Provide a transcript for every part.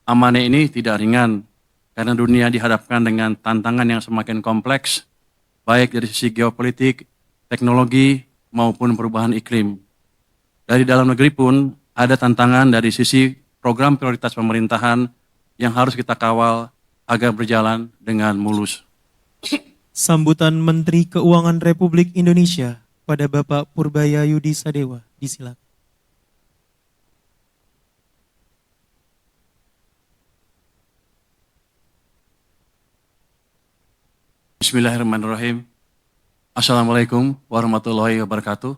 amanah ini tidak ringan, karena dunia dihadapkan dengan tantangan yang semakin kompleks, baik dari sisi geopolitik, teknologi, maupun perubahan iklim. Dari dalam negeri pun ada tantangan dari sisi program prioritas pemerintahan yang harus kita kawal agar berjalan dengan mulus. Sambutan Menteri Keuangan Republik Indonesia pada Bapak Purbaya Yudi Sadewa. Disilakan. Bismillahirrahmanirrahim. Assalamualaikum warahmatullahi wabarakatuh.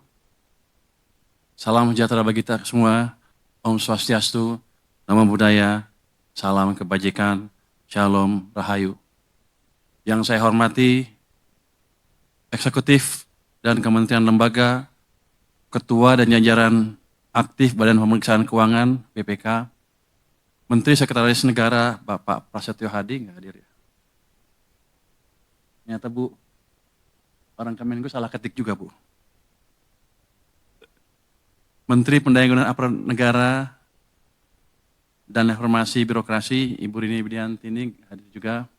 Salam sejahtera bagi kita semua. Om Swastiastu, Namo Buddhaya, salam kebajikan, Shalom Rahayu. Yang saya hormati, eksekutif dan kementerian lembaga, ketua dan jajaran aktif Badan Pemeriksaan Keuangan BPK, Menteri Sekretaris Negara Bapak Prasetyo Hadi, nggak hadir ya? Ternyata Bu, orang Kemenku salah ketik juga Bu. Menteri Pendayagunaan Aparatur Negara dan Reformasi Birokrasi, Ibu Rini Widiantini hadir juga.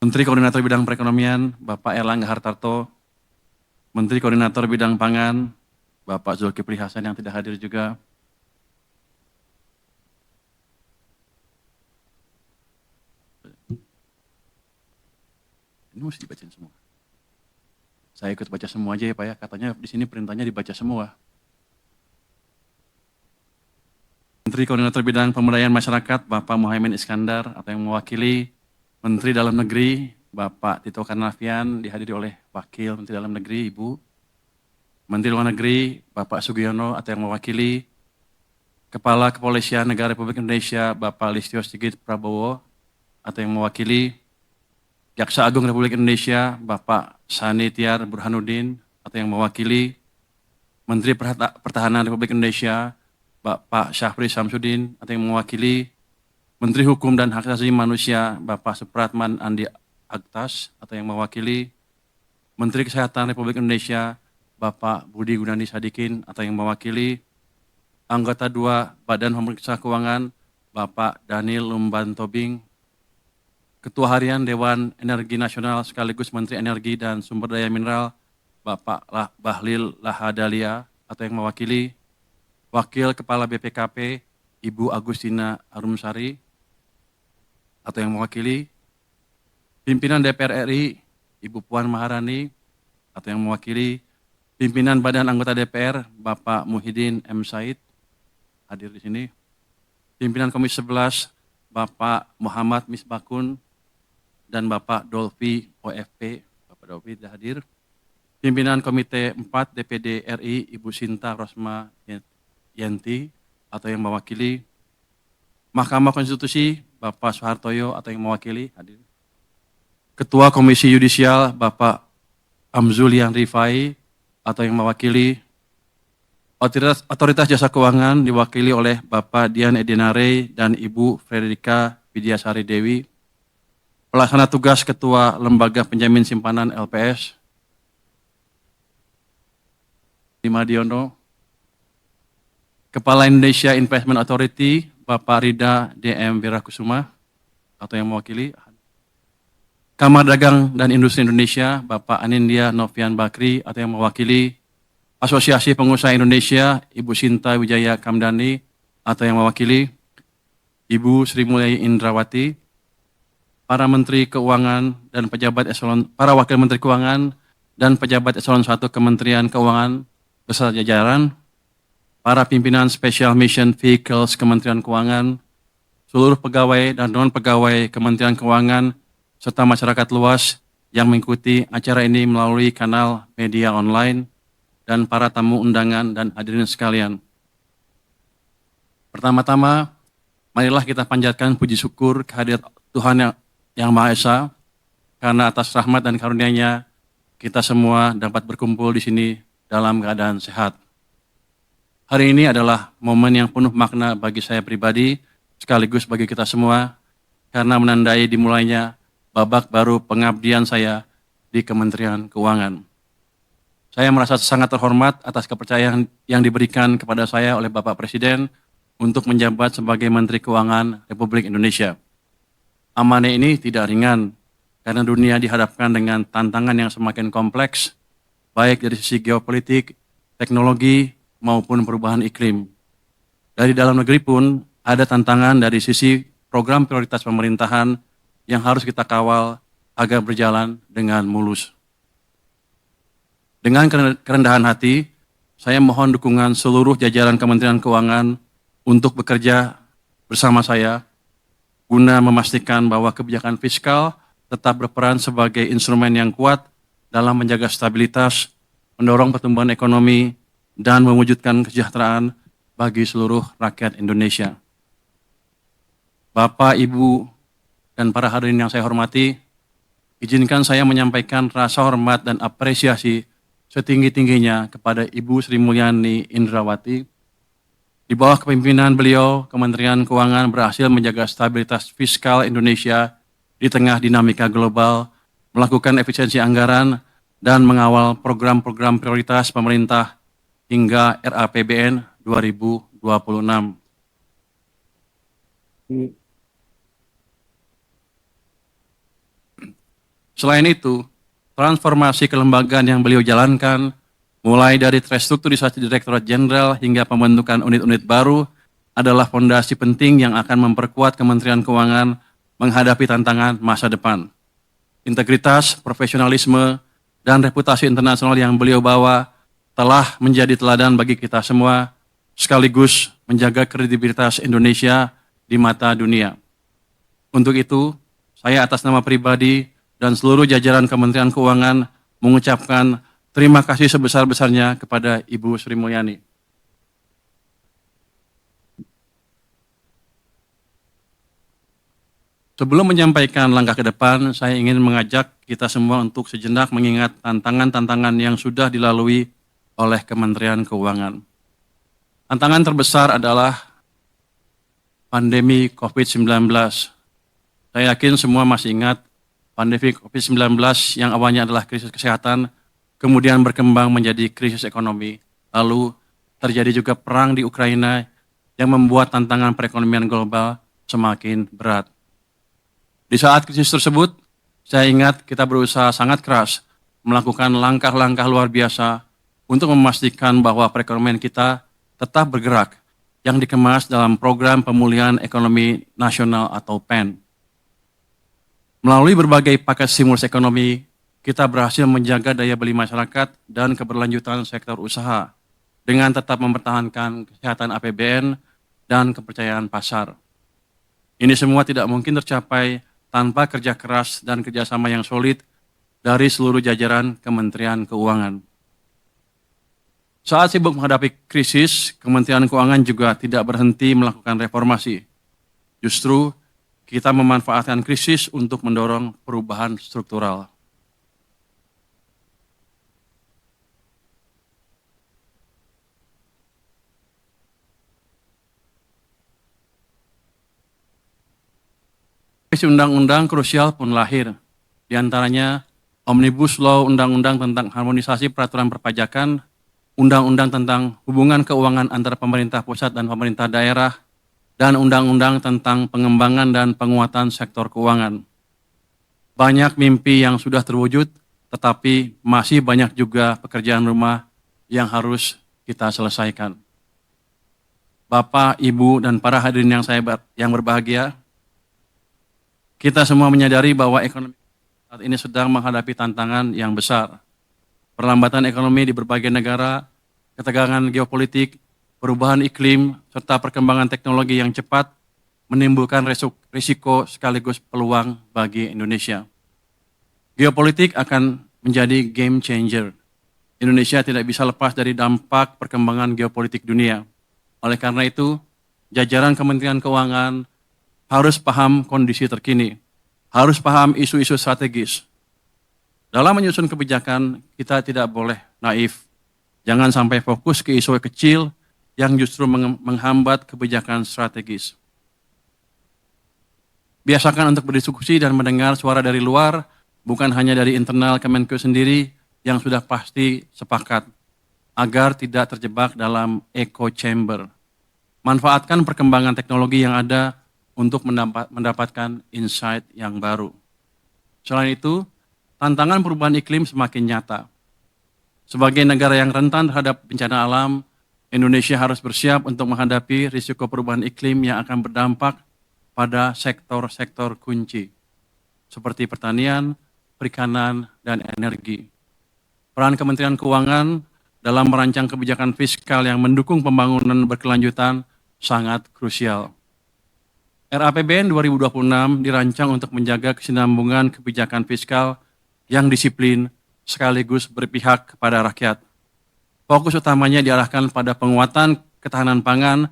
Menteri Koordinator Bidang Perekonomian, Bapak Erlangga Hartarto. Menteri Koordinator Bidang Pangan, Bapak Zulkifli Hasan yang tidak hadir juga. Ini mesti dibacain semua. Saya ikut baca semua aja ya Pak ya, katanya di sini perintahnya dibaca semua. Menteri Koordinator Bidang Pemberdayaan Masyarakat, Bapak Muhaimin Iskandar, atau yang mewakili Menteri Dalam Negeri, Bapak Tito Karnavian, dihadiri oleh Wakil Menteri Dalam Negeri, Ibu. Menteri Luar Negeri, Bapak Sugiono, atau yang mewakili Kepala Kepolisian Negara Republik Indonesia, Bapak Listio Sigit Prabowo, atau yang mewakili Jaksa Agung Republik Indonesia, Bapak Sani Tiar Burhanuddin, atau yang mewakili Menteri Pertahanan Republik Indonesia, Bapak Syafri Samsudin, atau yang mewakili Menteri Hukum dan Hak Asasi Manusia, Bapak Supratman Andi Aktas, atau yang mewakili Menteri Kesehatan Republik Indonesia, Bapak Budi Gunadi Sadikin, atau yang mewakili anggota 2 Badan Pemeriksa Keuangan, Bapak Daniel Lumban Tobing, Ketua Harian Dewan Energi Nasional sekaligus Menteri Energi dan Sumber Daya Mineral, Bapak Bahlil Lahadalia, atau yang mewakili Wakil Kepala BPKP, Ibu Agustina Arumsari, atau yang mewakili Pimpinan DPR RI, Ibu Puan Maharani, atau yang mewakili Pimpinan Badan Anggota DPR, Bapak Muhyiddin M. Said, hadir di sini. Pimpinan Komisi 11, Bapak Muhammad Misbakun, dan Bapak Dolfi OFP, Bapak Dolfi tidak hadir. Pimpinan Komite 4 DPD RI, Ibu Sinta Rosma Yenti, atau yang mewakili Mahkamah Konstitusi, Bapak Soehartoyo, atau yang mewakili hadir. Ketua Komisi Yudisial, Bapak Amzulian Rifai, atau yang mewakili Otoritas Jasa Keuangan, diwakili oleh Bapak Dian Edinare dan Ibu Frederika Widyasari Dewi. Pelaksana tugas Ketua Lembaga Penjamin Simpanan LPS, Dimadiono. Kepala Indonesia Investment Authority, Bapak Rida DM Wirakusuma, atau yang mewakili. Kamar Dagang dan Industri Indonesia, Bapak Anindya Novian Bakri, atau yang mewakili. Asosiasi Pengusaha Indonesia, Ibu Sinta Wijaya Kamdani, atau yang mewakili. Ibu Sri Mulyani Indrawati. Para Menteri Keuangan dan pejabat eselon, para Wakil Menteri Keuangan dan pejabat eselon 1 Kementerian Keuangan beserta jajaran, para pimpinan Special Mission Vehicles Kementerian Keuangan, seluruh pegawai dan non-pegawai Kementerian Keuangan, serta masyarakat luas yang mengikuti acara ini melalui kanal media online, dan para tamu undangan dan hadirin sekalian. Pertama-tama, marilah kita panjatkan puji syukur kehadirat Tuhan yang Maha Esa, karena atas rahmat dan karunia-Nya kita semua dapat berkumpul di sini dalam keadaan sehat. Hari ini adalah momen yang penuh makna bagi saya pribadi, sekaligus bagi kita semua, karena menandai dimulainya babak baru pengabdian saya di Kementerian Keuangan. Saya merasa sangat terhormat atas kepercayaan yang diberikan kepada saya oleh Bapak Presiden untuk menjabat sebagai Menteri Keuangan Republik Indonesia. Amanah ini tidak ringan, karena dunia dihadapkan dengan tantangan yang semakin kompleks, baik dari sisi geopolitik, teknologi, maupun perubahan iklim. Dari dalam negeri pun ada tantangan dari sisi program prioritas pemerintahan yang harus kita kawal agar berjalan dengan mulus. Dengan kerendahan hati, saya mohon dukungan seluruh jajaran Kementerian Keuangan untuk bekerja bersama saya guna memastikan bahwa kebijakan fiskal tetap berperan sebagai instrumen yang kuat dalam menjaga stabilitas, mendorong pertumbuhan ekonomi, dan mewujudkan kesejahteraan bagi seluruh rakyat Indonesia. Bapak, Ibu, dan para hadirin yang saya hormati, izinkan saya menyampaikan rasa hormat dan apresiasi setinggi-tingginya kepada Ibu Sri Mulyani Indrawati. Di bawah kepemimpinan beliau, Kementerian Keuangan berhasil menjaga stabilitas fiskal Indonesia di tengah dinamika global, melakukan efisiensi anggaran, dan mengawal program-program prioritas pemerintah hingga RAPBN 2026. Selain itu, transformasi kelembagaan yang beliau jalankan, mulai dari restrukturisasi Direktorat Jenderal hingga pembentukan unit-unit baru, adalah fondasi penting yang akan memperkuat Kementerian Keuangan menghadapi tantangan masa depan. Integritas, profesionalisme, dan reputasi internasional yang beliau bawa telah menjadi teladan bagi kita semua, sekaligus menjaga kredibilitas Indonesia di mata dunia. Untuk itu, saya atas nama pribadi dan seluruh jajaran Kementerian Keuangan mengucapkan terima kasih sebesar-besarnya kepada Ibu Sri Mulyani. Sebelum menyampaikan langkah ke depan, saya ingin mengajak kita semua untuk sejenak mengingat tantangan-tantangan yang sudah dilalui oleh Kementerian Keuangan. Tantangan terbesar adalah pandemi COVID-19. Saya yakin semua masih ingat pandemi COVID-19 yang awalnya adalah krisis kesehatan, kemudian berkembang menjadi krisis ekonomi. Lalu terjadi juga perang di Ukraina yang membuat tantangan perekonomian global semakin berat. Di saat krisis tersebut, saya ingat kita berusaha sangat keras melakukan langkah-langkah luar biasa untuk memastikan bahwa perekonomian kita tetap bergerak yang dikemas dalam program pemulihan ekonomi nasional atau PEN. Melalui berbagai paket stimulus ekonomi, kita berhasil menjaga daya beli masyarakat dan keberlanjutan sektor usaha dengan tetap mempertahankan kesehatan APBN dan kepercayaan pasar. Ini semua tidak mungkin tercapai tanpa kerja keras dan kerjasama yang solid dari seluruh jajaran Kementerian Keuangan. Saat sibuk menghadapi krisis, Kementerian Keuangan juga tidak berhenti melakukan reformasi. Justru kita memanfaatkan krisis untuk mendorong perubahan struktural. Undang-undang krusial pun lahir, di antaranya Omnibus Law Undang-Undang tentang Harmonisasi Peraturan Perpajakan, Undang-Undang tentang Hubungan Keuangan antara Pemerintah Pusat dan Pemerintah Daerah, dan Undang-Undang tentang Pengembangan dan Penguatan Sektor Keuangan. Banyak mimpi yang sudah terwujud, tetapi masih banyak juga pekerjaan rumah yang harus kita selesaikan. Bapak, Ibu, dan para hadirin yang berbahagia, kita semua menyadari bahwa ekonomi saat ini sedang menghadapi tantangan yang besar. Perlambatan ekonomi di berbagai negara, ketegangan geopolitik, perubahan iklim, serta perkembangan teknologi yang cepat menimbulkan risiko sekaligus peluang bagi Indonesia. Geopolitik akan menjadi game changer. Indonesia tidak bisa lepas dari dampak perkembangan geopolitik dunia. Oleh karena itu, jajaran Kementerian Keuangan harus paham kondisi terkini, harus paham isu-isu strategis. Dalam menyusun kebijakan, kita tidak boleh naif. Jangan sampai fokus ke isu kecil yang justru menghambat kebijakan strategis. Biasakan untuk berdiskusi dan mendengar suara dari luar, bukan hanya dari internal Kemenkeu sendiri, yang sudah pasti sepakat agar tidak terjebak dalam echo chamber. Manfaatkan perkembangan teknologi yang ada untuk mendapatkan insight yang baru. Selain itu, tantangan perubahan iklim semakin nyata. Sebagai negara yang rentan terhadap bencana alam, Indonesia harus bersiap untuk menghadapi risiko perubahan iklim yang akan berdampak pada sektor-sektor kunci, seperti pertanian, perikanan, dan energi. Peran Kementerian Keuangan dalam merancang kebijakan fiskal yang mendukung pembangunan berkelanjutan sangat krusial. RAPBN 2026 dirancang untuk menjaga kesinambungan kebijakan fiskal yang disiplin sekaligus berpihak kepada rakyat. Fokus utamanya diarahkan pada penguatan ketahanan pangan,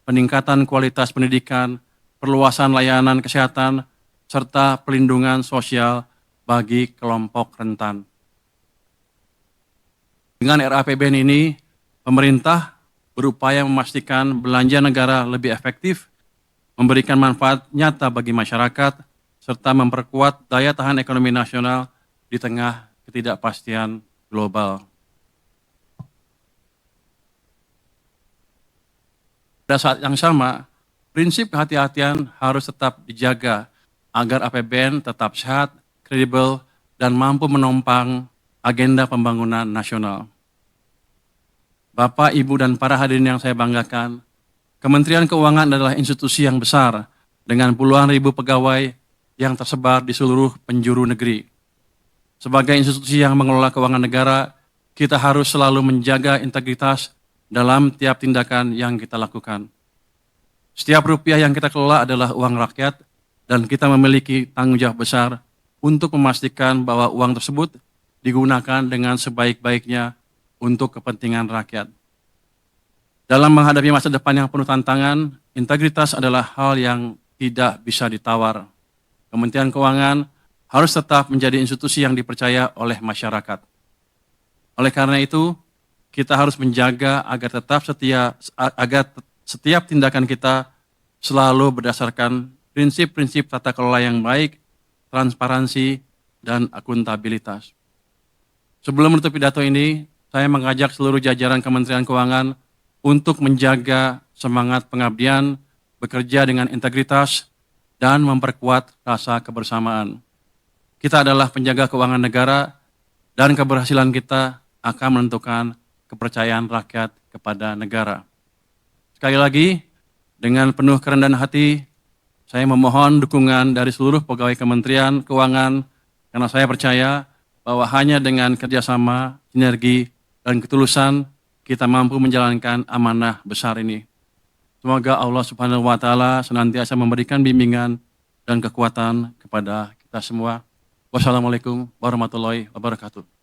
peningkatan kualitas pendidikan, perluasan layanan kesehatan, serta pelindungan sosial bagi kelompok rentan. Dengan RAPBN ini, pemerintah berupaya memastikan belanja negara lebih efektif, memberikan manfaat nyata bagi masyarakat, serta memperkuat daya tahan ekonomi nasional di tengah ketidakpastian global. Pada saat yang sama, prinsip kehati-hatian harus tetap dijaga agar APBN tetap sehat, kredibel, dan mampu menopang agenda pembangunan nasional. Bapak, Ibu, dan para hadirin yang saya banggakan, Kementerian Keuangan adalah institusi yang besar dengan puluhan ribu pegawai yang tersebar di seluruh penjuru negeri. Sebagai institusi yang mengelola keuangan negara, kita harus selalu menjaga integritas dalam tiap tindakan yang kita lakukan. Setiap rupiah yang kita kelola adalah uang rakyat dan kita memiliki tanggung jawab besar untuk memastikan bahwa uang tersebut digunakan dengan sebaik-baiknya untuk kepentingan rakyat. Dalam menghadapi masa depan yang penuh tantangan, integritas adalah hal yang tidak bisa ditawar. Kementerian Keuangan harus tetap menjadi institusi yang dipercaya oleh masyarakat. Oleh karena itu, kita harus menjaga agar setiap tindakan kita selalu berdasarkan prinsip-prinsip tata kelola yang baik, transparansi, dan akuntabilitas. Sebelum menutup pidato ini, saya mengajak seluruh jajaran Kementerian Keuangan untuk menjaga semangat pengabdian, bekerja dengan integritas, dan memperkuat rasa kebersamaan. Kita adalah penjaga keuangan negara dan keberhasilan kita akan menentukan kepercayaan rakyat kepada negara. Sekali lagi, dengan penuh kerendahan hati, saya memohon dukungan dari seluruh pegawai Kementerian Keuangan karena saya percaya bahwa hanya dengan kerjasama, sinergi, dan ketulusan kita mampu menjalankan amanah besar ini. Semoga Allah Subhanahu wa Ta'ala senantiasa memberikan bimbingan dan kekuatan kepada kita semua. Wassalamualaikum warahmatullahi wabarakatuh.